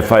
FI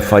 FI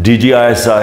DGISI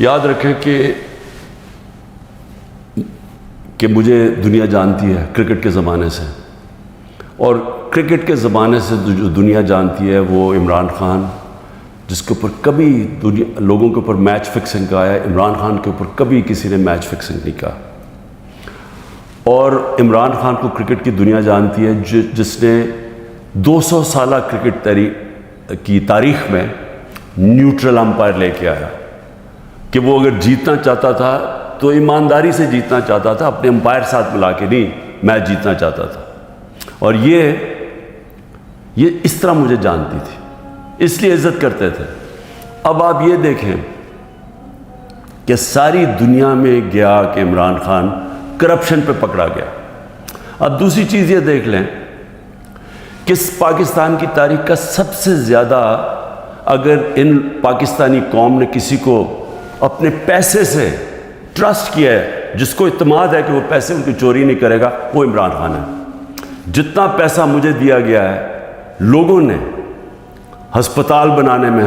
یاد رکھیں کہ مجھے دنیا جانتی ہے کرکٹ کے زمانے سے، اور کرکٹ کے زمانے سے جو دنیا جانتی ہے وہ عمران خان، جس کے اوپر کبھی لوگوں کے اوپر میچ فکسنگ کا آیا، عمران خان کے اوپر کبھی کسی نے میچ فکسنگ نہیں کہا. اور عمران خان کو کرکٹ کی دنیا جانتی ہے، جس نے 200 سالہ کرکٹ کی تاریخ میں نیوٹرل امپائر لے کے آیا، کہ وہ اگر جیتنا چاہتا تھا تو ایمانداری سے جیتنا چاہتا تھا، اپنے امپائر ساتھ ملا کے نہیں میچ جیتنا چاہتا تھا. اور یہ اس طرح مجھے جانتی تھی، اس لیے عزت کرتے تھے. اب آپ یہ دیکھیں کہ ساری دنیا میں گیا کہ عمران خان کرپشن پہ پکڑا گیا. اب دوسری چیز یہ دیکھ لیں کہ پاکستان کی تاریخ کا سب سے زیادہ اگر ان پاکستانی قوم نے کسی کو اپنے پیسے سے ٹرسٹ کیا ہے، جس کو اعتماد ہے کہ وہ پیسے ان کی چوری نہیں کرے گا، وہ عمران خان ہے. جتنا پیسہ مجھے دیا گیا ہے لوگوں نے ہسپتال بنانے میں،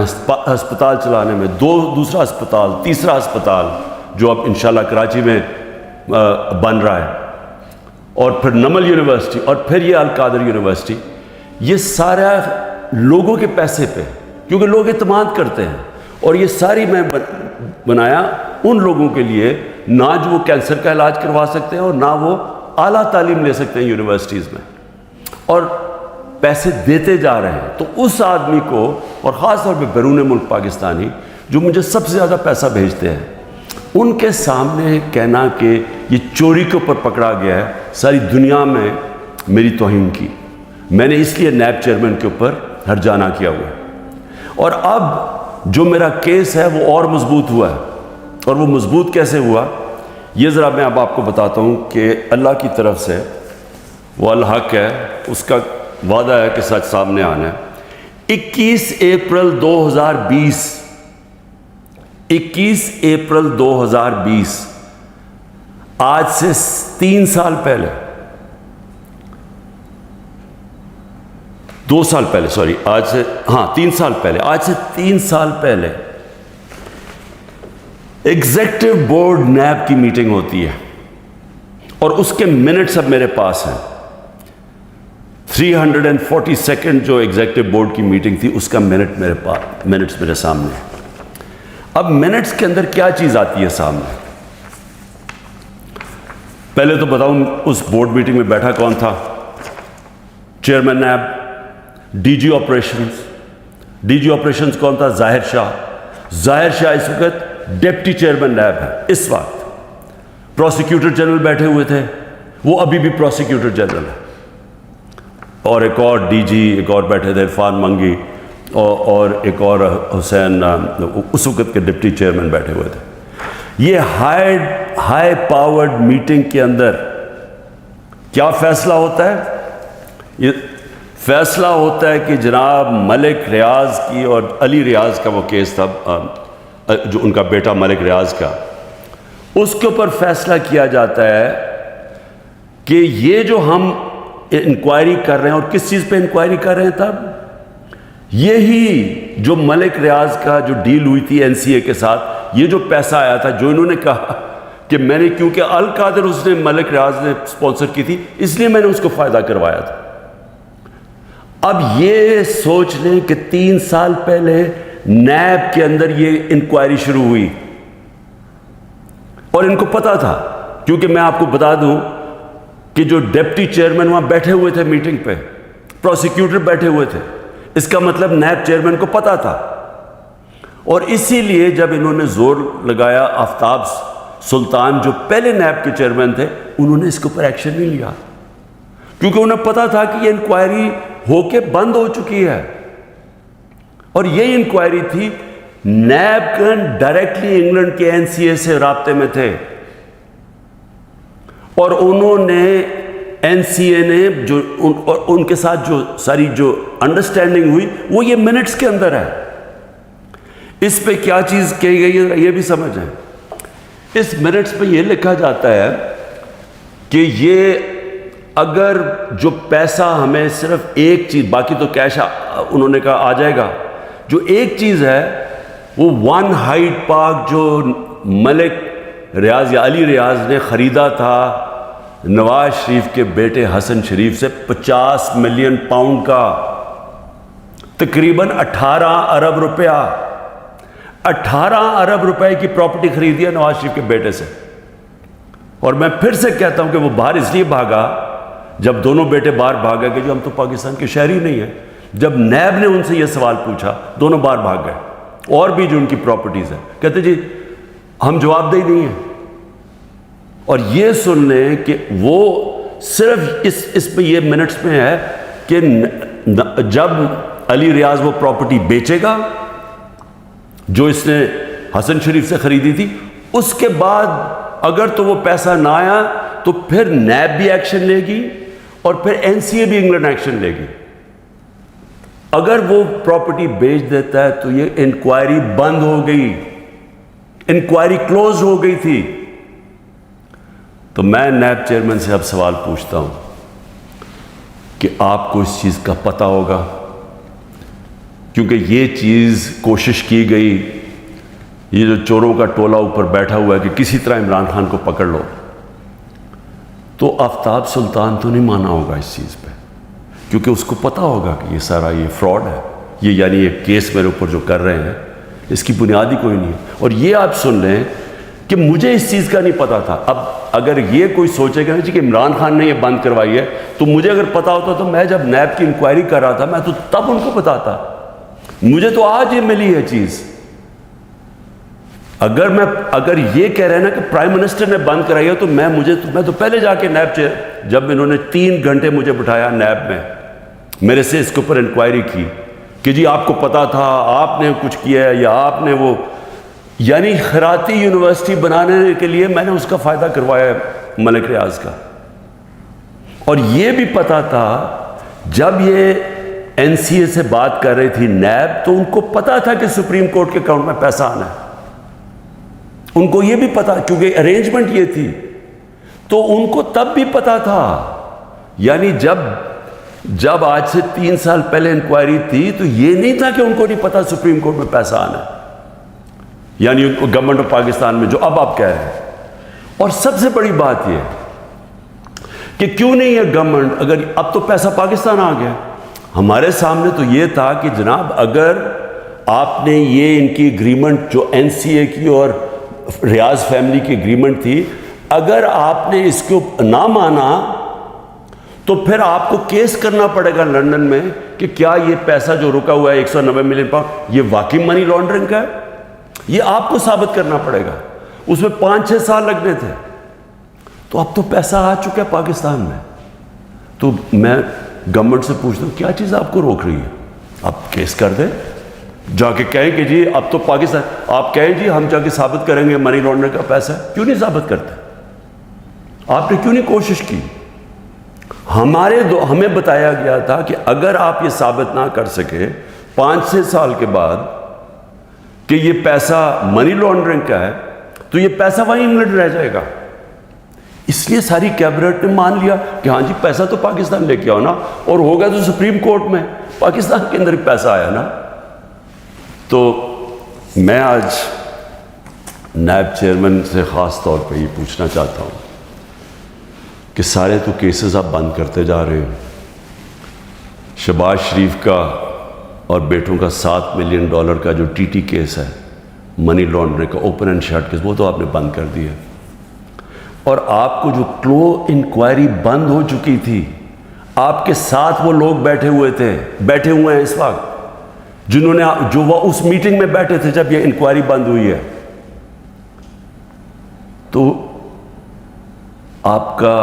ہسپتال چلانے میں، دوسرا ہسپتال، تیسرا ہسپتال جو اب انشاءاللہ کراچی میں بن رہا ہے، اور پھر نمل یونیورسٹی، اور پھر یہ القادر یونیورسٹی، یہ سارا لوگوں کے پیسے پہ، کیونکہ لوگ اعتماد کرتے ہیں. اور یہ ساری میں بنایا ان لوگوں کے لیے نہ جو وہ کینسر کا علاج کروا سکتے ہیں اور نہ وہ اعلیٰ تعلیم لے سکتے ہیں یونیورسٹیز میں، اور پیسے دیتے جا رہے ہیں. تو اس آدمی کو، اور خاص طور پہ بیرون ملک پاکستانی جو مجھے سب سے زیادہ پیسہ بھیجتے ہیں، ان کے سامنے کہنا کہ یہ چوری کے اوپر پکڑا گیا ہے، ساری دنیا میں میری توہین کی. میں نے اس لیے نیب چیئرمین کے اوپر ہرجانہ کیا ہوا ہے. اور اب جو میرا کیس ہے وہ اور مضبوط ہوا ہے. اور وہ مضبوط کیسے ہوا یہ ذرا میں اب آپ کو بتاتا ہوں کہ اللہ کی طرف سے وہ الحق ہے، اس کا وعدہ ہے کہ سچ سامنے آنا ہے. 21 اپریل 2020 21 اپریل 2020 آج سے 3 سال پہلے، 2 سال پہلے، سوری، آج سے 3 سال پہلے، آج سے 3 سال پہلے ایگزیکٹو بورڈ نیب کی میٹنگ ہوتی ہے، اور اس کے منٹس اب میرے پاس ہیں. 342 جو ایگزیکٹو بورڈ کی میٹنگ تھی، اس کا منٹس میرے سامنے ہے. اب منٹس کے اندر کیا چیز آتی ہے سامنے؟ پہلے تو بتاؤں اس بورڈ میٹنگ میں بیٹھا کون تھا؟ چیئرمین نیب، ڈی جی آپریشنز کون تھا؟ ظاہر شاہ اس وقت ڈپٹی چیئرمین نیب ہے. اس وقت پروسیکیوٹر جنرل بیٹھے ہوئے تھے، وہ ابھی بھی پروسیکیوٹر جنرل ہے. اور ایک اور ڈی جی، ایک اور بیٹھے تھے عرفان منگی، اور ایک اور حسین، اس وقت کے ڈپٹی چیئرمین بیٹھے ہوئے تھے. یہ ہائی پاورڈ میٹنگ کے اندر کیا فیصلہ ہوتا ہے؟ یہ فیصلہ ہوتا ہے کہ جناب ملک ریاض کی، اور علی ریاض کا وہ کیس تھا، جو ان کا بیٹا ملک ریاض کا، اس کے اوپر فیصلہ کیا جاتا ہے کہ یہ جو ہم انکوائری کر رہے ہیں، اور کس چیز پہ انکوائری کر رہے ہیں تب؟ یہی جو ملک ریاض کا جو ڈیل ہوئی تھی این سی اے کے ساتھ، یہ جو پیسہ آیا تھا، جو انہوں نے کہا کہ میں نے، کیونکہ القادر اس نے ملک ریاض نے سپانسر کی تھی، اس لیے میں نے اس کو فائدہ کروایا تھا. اب یہ سوچ لیں کہ 3 سال پہلے نیب کے اندر یہ انکوائری شروع ہوئی، اور ان کو پتا تھا، کیونکہ میں آپ کو بتا دوں کہ جو ڈپٹی چیئرمین وہاں بیٹھے ہوئے تھے میٹنگ پہ، پروسیکیوٹر بیٹھے ہوئے تھے، اس کا مطلب نیب چیئرمین کو پتا تھا. اور اسی لیے جب انہوں نے زور لگایا، آفتاب سلطان جو پہلے نیب کے چیئرمین تھے، انہوں نے اس کے اوپر ایکشن نہیں لیا، کیونکہ انہیں پتا تھا کہ یہ انکوائری ہو کے بند ہو چکی ہے. اور یہ انکوائری تھی، نیب کن ڈائریکٹلی انگلینڈ کے این سی اے سے رابطے میں تھے، اور انہوں نے این سی اے نے جو ان کے ساتھ جو ساری جو انڈرسٹینڈنگ ہوئی، وہ یہ منٹس کے اندر ہے. اس پہ کیا چیز کہی گئی ہے یہ بھی سمجھیں. اس منٹس پہ یہ لکھا جاتا ہے کہ یہ اگر جو پیسہ ہمیں صرف ایک چیز، باقی تو کیش انہوں نے کہا آ جائے گا، جو ایک چیز ہے وہ ون ہائٹ پارک جو ملک ریاض یا علی ریاض نے خریدا تھا نواز شریف کے بیٹے حسن شریف سے 50 ملین پاؤنڈ کا، تقریباً 18 ارب روپیہ، 18 ارب روپے کی پراپرٹی خریدی ہے نواز شریف کے بیٹے سے۔ اور میں پھر سے کہتا ہوں کہ وہ باہر اس لیے بھاگا، جب دونوں بیٹے باہر بھاگے کہ جو ہم تو پاکستان کے شہری نہیں ہیں، جب نیب نے ان سے یہ سوال پوچھا دونوں باہر بھاگ گئے۔ اور بھی جو ان کی پراپرٹیز ہیں کہتے جی ہم جواب دہ نہیں ہیں۔ اور یہ سن لیں کہ وہ صرف اس پہ یہ منٹس میں ہے کہ جب علی ریاض وہ پراپرٹی بیچے گا جو اس نے حسن شریف سے خریدی تھی، اس کے بعد اگر تو وہ پیسہ نہ آیا تو پھر نیب بھی ایکشن لے گی اور پھر NCA بھی انگلینڈ ایکشن لے گی۔ اگر وہ پراپرٹی بیچ دیتا ہے تو یہ انکوائری بند ہو گئی، انکوائری کلوز ہو گئی تھی۔ تو میں نیب چیئرمین سے اب سوال پوچھتا ہوں کہ آپ کو اس چیز کا پتہ ہوگا، کیونکہ یہ چیز کوشش کی گئی، یہ جو چوروں کا ٹولہ اوپر بیٹھا ہوا ہے کہ کسی طرح عمران خان کو پکڑ لو، تو آفتاب سلطان تو نہیں مانا ہوگا اس چیز پہ، کیونکہ اس کو پتہ ہوگا کہ یہ سارا یہ فراڈ ہے، یہ یعنی یہ کیس میرے اوپر جو کر رہے ہیں اس کی بنیاد ہی کوئی نہیں ہے۔ اور یہ آپ سن لیں کہ مجھے اس چیز کا نہیں پتا تھا۔ اب اگر یہ کوئی سوچے گا کہ عمران خان نے یہ بند کروائی ہے، تو مجھے اگر پتا ہوتا تو میں جب نیب کی انکوائری کر رہا تھا میں تو تب ان کو بتاتا۔ مجھے تو آج یہ ملی ہے چیز۔ اگر یہ کہہ رہے ہیں نا کہ پرائم منسٹر نے بند کرائی ہے تو میں تو پہلے جا کے نیب جب انہوں نے 3 گھنٹے مجھے بٹھایا نیب میں، میرے سے اس کے اوپر انکوائری کی کہ جی آپ کو پتا تھا، آپ نے کچھ کیا ہے، یا آپ نے وہ، یعنی خیراتی یونیورسٹی بنانے کے لیے میں نے اس کا فائدہ کروایا ہے ملک ریاض کا۔ اور یہ بھی پتا تھا جب یہ NCA سے بات کر رہی تھی نیب، تو ان کو پتا تھا کہ سپریم کورٹ کے اکاؤنٹ میں پیسہ آنا ہے، ان کو یہ بھی پتا، کیونکہ ارینجمنٹ یہ تھی، تو ان کو تب بھی پتا تھا۔ یعنی جب آج سے 3 سال پہلے انکوائری تھی تو یہ نہیں تھا کہ ان کو نہیں پتا سپریم کورٹ میں پیسہ آنا ہے، یعنی گورنمنٹ آف پاکستان میں جو اب آپ کہہ رہے ہیں۔ اور سب سے بڑی بات یہ کہ کیوں نہیں ہے گورنمنٹ، اگر اب تو پیسہ پاکستان آ گیا، ہمارے سامنے تو یہ تھا کہ جناب اگر آپ نے یہ ان کی اگریمنٹ جو NCA کی اور ریاض فیملی کی اگریمنٹ تھی، اگر آپ نے اس کو نہ مانا تو پھر آپ کو کیس کرنا پڑے گا لندن میں کہ کیا یہ پیسہ جو رکا ہوا ہے 190 ملین پاؤنڈ یہ واقعی منی لانڈرنگ کا ہے، یہ آپ کو ثابت کرنا پڑے گا۔ اس میں 5-6 سال لگنے تھے، تو اب تو پیسہ آ چکا ہے پاکستان میں۔ تو میں گورنمنٹ سے پوچھتا ہوں کیا چیز آپ کو روک رہی ہے؟ آپ کیس کر دیں، جا کے کہیں کہ جی اب تو پاکستان، آپ کہیں جی ہم جا کے ثابت کریں گے منی لانڈرنگ کا پیسہ ہے، کیوں نہیں ثابت کرتے؟ آپ نے کیوں نہیں کوشش کی؟ ہمیں بتایا گیا تھا کہ اگر آپ یہ ثابت نہ کر سکے 5-6 سال کے بعد کہ یہ پیسہ منی لانڈرنگ کا ہے تو یہ پیسہ وہیں انگلینڈ رہ جائے گا۔ اس لیے ساری کیبنٹ نے مان لیا کہ ہاں جی پیسہ تو پاکستان لے کے آؤ نا، اور ہوگا تو سپریم کورٹ میں، پاکستان کے اندر پیسہ آیا نا۔ تو میں آج نیب چیئرمین سے خاص طور پہ یہ پوچھنا چاہتا ہوں کہ سارے تو کیسز آپ بند کرتے جا رہے ہیں، شہباز شریف کا اور بیٹوں کا $7 ملین کا جو TT کیس ہے منی لانڈرنگ کا، اوپن اینڈ شٹ کیس، وہ تو آپ نے بند کر دیا، اور آپ کو جو کلو انکوائری بند ہو چکی تھی، آپ کے ساتھ وہ لوگ بیٹھے ہوئے ہیں اس وقت جنہوں نے جو وہ اس میٹنگ میں بیٹھے تھے جب یہ انکوائری بند ہوئی ہے۔ تو آپ کا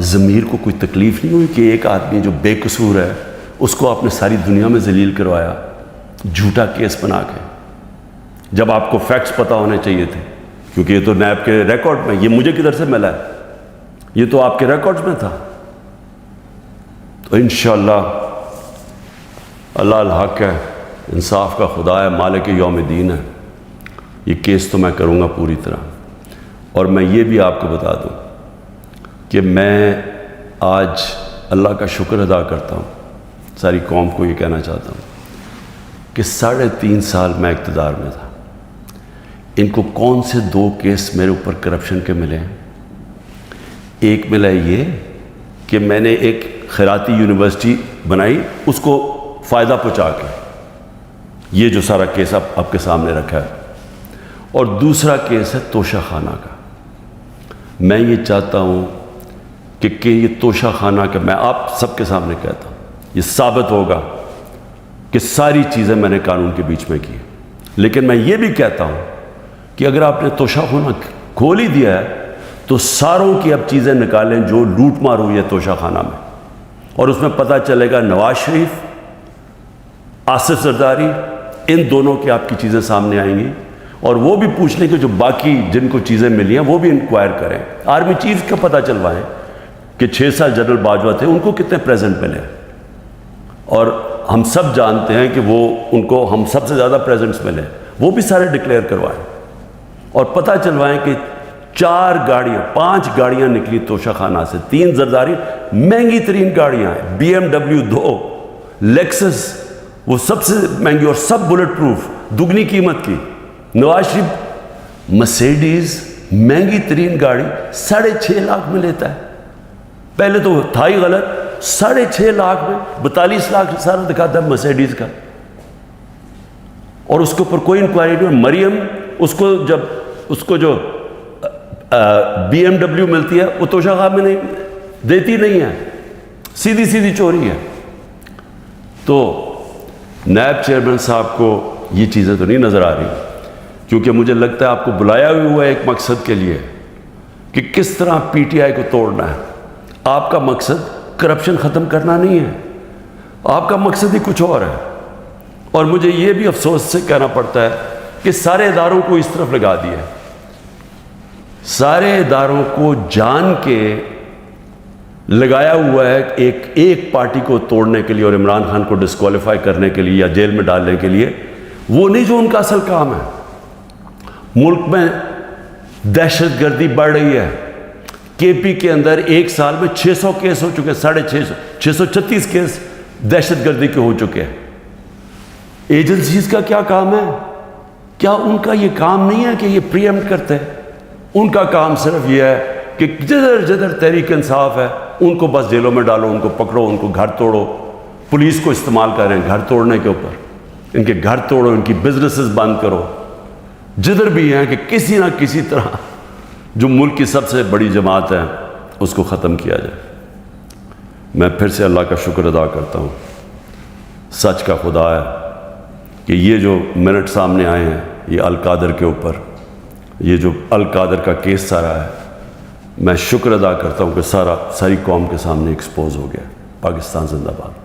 ضمیر کو کوئی تکلیف نہیں ہوئی کہ ایک آدمی جو بے قصور ہے اس کو آپ نے ساری دنیا میں ذلیل کروایا جھوٹا کیس بنا کے، جب آپ کو فیکٹس پتہ ہونے چاہیے تھے؟ کیونکہ یہ تو نیب کے ریکارڈ میں، یہ مجھے کدھر سے ملا ہے، یہ تو آپ کے ریکارڈز میں تھا۔ تو انشاءاللہ اللہ الحق ہے، انصاف کا خدا ہے، مالک یوم الدین ہے، یہ کیس تو میں کروں گا پوری طرح۔ اور میں یہ بھی آپ کو بتا دوں کہ میں آج اللہ کا شکر ادا کرتا ہوں، ساری قوم کو یہ کہنا چاہتا ہوں کہ 3.5 سال میں اقتدار میں تھا، ان کو کون سے 2 کیس میرے اوپر کرپشن کے ملے ہیں؟ ایک ملا یہ کہ میں نے ایک خیراتی یونیورسٹی بنائی اس کو فائدہ پہنچا کے، یہ جو سارا کیس آپ کے سامنے رکھا ہے، اور دوسرا کیس ہے توشہ خانہ کا۔ میں یہ چاہتا ہوں کہ یہ توشہ خانہ کا، میں آپ سب کے سامنے کہتا ہوں، یہ ثابت ہوگا کہ ساری چیزیں میں نے قانون کے بیچ میں کی، لیکن میں یہ بھی کہتا ہوں کہ اگر آپ نے توشہ خانہ کھول ہی دیا ہے تو ساروں کی اب چیزیں نکالیں جو لوٹ مار ہوئی ہے توشہ خانہ میں، اور اس میں پتہ چلے گا نواز شریف، آصف زرداری، ان دونوں کی آپ کی چیزیں سامنے آئیں گی، اور وہ بھی پوچھ لیں کہ جو باقی جن کو چیزیں ملی ہیں وہ بھی انکوائر کریں، آرمی چیف کا پتہ چلوائیں کہ 6 سال جنرل باجوہ تھے، ان کو کتنے پریزنٹ ملے، اور ہم سب جانتے ہیں کہ وہ ان کو ہم سب سے زیادہ پریزنٹس ملے، وہ بھی سارے ڈکلیئر کروائیں، اور پتہ چلوائیں کہ 4 گاڑیاں 5 گاڑیاں نکلی توشہ خانہ سے، 3 زرداری مہنگی ترین گاڑیاں ہیں، BMW 2، لیکسس وہ سب سے مہنگی اور سب بلٹ پروف، دگنی قیمت کی، نواز شریف مرسیڈیز مہنگی ترین گاڑی 6.5 لاکھ میں لیتا ہے، پہلے تو تھا ہی غلط، 6.5 لاکھ میں 42 لاکھ سارا دکھاتا ہے مرسیڈیز کا، اور اس کے اوپر کوئی انکوائری نہیں۔ مریم اس کو جو BMW ملتی ہے وہ توشہ خانہ میں نہیں دیتی نہیں ہے، سیدھی چوری ہے۔ تو نائب چیئرمین صاحب کو یہ چیزیں تو نہیں نظر آ رہی، کیونکہ مجھے لگتا ہے آپ کو بلایا ہوا ہے ایک مقصد کے لیے کہ کس طرح PTI کو توڑنا ہے۔ آپ کا مقصد کرپشن ختم کرنا نہیں ہے، آپ کا مقصد ہی کچھ اور ہے، اور مجھے یہ بھی افسوس سے کہنا پڑتا ہے کہ سارے اداروں کو اس طرف لگا دیا ہے، سارے اداروں کو جان کے لگایا ہوا ہے ایک پارٹی کو توڑنے کے لیے اور عمران خان کو ڈسکوالیفائی کرنے کے لیے یا جیل میں ڈالنے کے لیے، وہ نہیں جو ان کا اصل کام ہے۔ ملک میں دہشت گردی بڑھ رہی ہے، KP کے اندر ایک سال میں 600 کیس ہو چکے، 636 کیس دہشت گردی کے ہو چکے ہیں۔ ایجنسیز کا کیا کام ہے؟ کیا ان کا یہ کام نہیں ہے کہ یہ پریمپٹ کرتے ہیں؟ ان کا کام صرف یہ ہے کہ جدھر تحریک انصاف ہے ان کو بس جیلوں میں ڈالو، ان کو پکڑو، ان کو گھر توڑو، پولیس کو استعمال کریں گھر توڑنے کے اوپر، ان کے گھر توڑو، ان کی بزنسز بند کرو، جدھر بھی ہیں کہ کسی نہ کسی طرح جو ملک کی سب سے بڑی جماعت ہے اس کو ختم کیا جائے۔ میں پھر سے اللہ کا شکر ادا کرتا ہوں، سچ کا خدا ہے کہ یہ جو منٹ سامنے آئے ہیں یہ القادر کے اوپر، یہ جو القادر کا کیس سارا ہے، میں شکر ادا کرتا ہوں کہ ساری قوم کے سامنے ایکسپوز ہو گیا۔ پاکستان زندہ باد۔